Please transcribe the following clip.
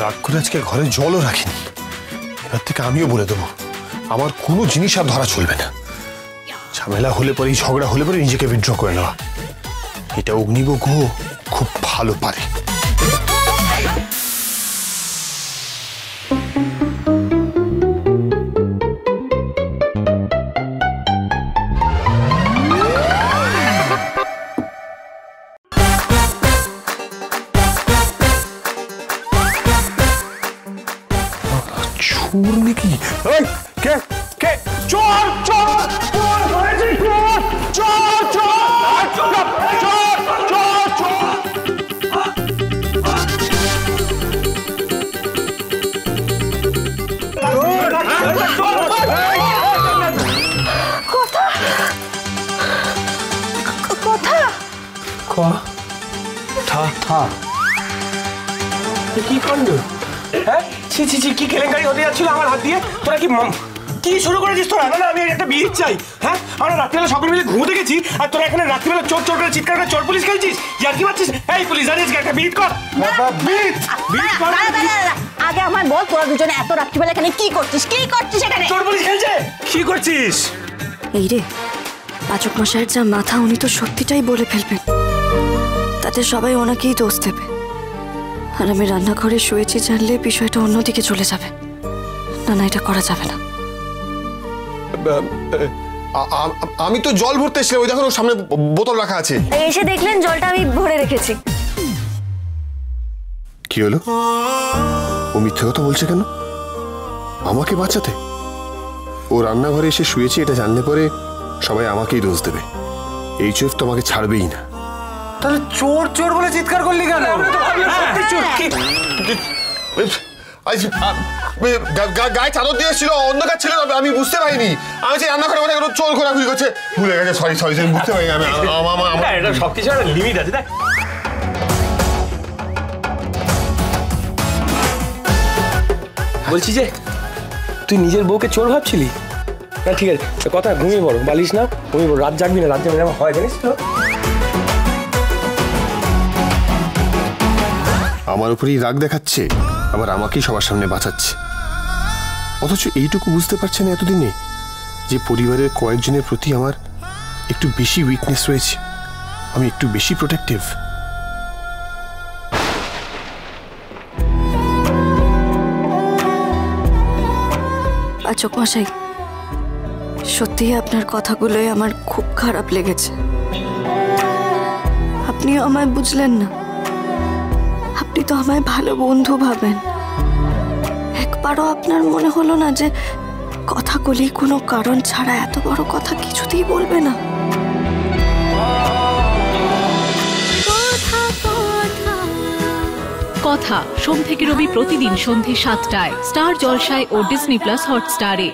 রাগ করে আজকে ঘরে জলও রাখিনি। এবার থেকে আমিও বলে দেবো আমার কোনো জিনিস আর ধরা চলবে না। ঝামেলা হলে পরে, ঝগড়া হলে পরে নিজেকে উইথড্র করে নেওয়া, এটা অগ্নিব গুহ খুব ভালো পারে। চোর নাকি? কে কে? চোর চোর চোর ধরেছি, চোর চোর চোর চোর চোর চোর। কি কাণ্ড? হ্যাঁ, ছি ছি ছি, কি কেলেঙ্কারি হতে যাচ্ছিল আমার হাত দিয়ে। তোরা কি শুরু করেছিস তোরা? না আমি একটা বিয়ে চাই। হ্যাঁ, আমরা রাত্রিবেলা সকলে মিলে ঘুমোতে গেছি আর তোরা এখানে রাত্রিবেলা চোর চোর করে চিৎকার করে চোর পুলিশ খেলছিস। ইয়ার কি পাচ্ছিস? এই পুলিশ জানিস একটা বিট কর। আগে আমার বল, তোরা দুজনে এত রাত্রিবেলা এখানে কি করছিস? কি করছিস এখানে? চোর পুলিশ খেলছে। কি করছিস? এই রে, পাচক মশাইয়ের যা মাথা, উনি তো সত্যিটাই বলে ফেলবেন, তাতে সবাই ওনাকেই দোষ দেবে। আর আমি রান্নাঘরে শুয়েছি জানলে বিষয়টা অন্যদিকে চলে যাবে। না না, এটা করা যাবে না। আমি তো জল ভরতে এসেছিলাম, ওই দেখো সামনে বোতল রাখা আছে। এসে দেখলেন জলটা আমি ভরে রেখেছি। কি হলো? ও মিথ্যে কথা বলছে কেন? আমাকে বাঁচাতে? ও রান্নাঘরে এসে শুয়েছে এটা জানলে পরে সবাই আমাকেই দোষ দেবে। এই চোখ তো আমাকে ছাড়বেই না। তাহলে চোর চোর বলে চিৎকার করলি কেন? গায়ে চাদর দিয়েছিল, অন্ধকার ছিল, আমি বুঝতে পারিনি। আমি যে রান্না করে চোর ঘোরাঘুরি করছে, ভুলে গেছে। সরি সরি, বুঝতে পারিনি আমি। সবকিছু একটা লিমিট আছে। দেখ, বলছি যে তুই নিজের বউকে চোর ভাবছিলি? না ঠিক আছে, কথা ঘুমিয়ে পড়ো, বালিশ না ঘুমিয়ে পড়ো, রাত জাগবি না। রাত জাগবি না হয় জানিস তো। আমার উপরেই রাগ দেখাচ্ছে, আবার আমাকেই সবার সামনে বাঁচাচ্ছে। অথচ এইটুকু বুঝতে পারছে না এতদিনে যে পরিবারের কয়েকজনের প্রতি আমার একটু বেশি উইকনেস রয়েছে, আমি একটু বেশি প্রোটেক্টিভ। পাচক মশাই, সত্যি আপনার কথাগুলোই আমার খুব খারাপ লেগেছে। আপনিও আমায় বুঝলেন না। আপনি তো আমায় ভালো বন্ধু ভাবেন। একবারও আপনার মনে হলো না যে কথাগুলি কোনো কারণ ছাড়া এত বড় কথা কিছুতেই বলবে না? কথা সোম থেকে রবি প্রতিদিন সন্ধ্যে ৭টায় স্টার জলসায় ও ডিজনি প্লাস হটস্টারে।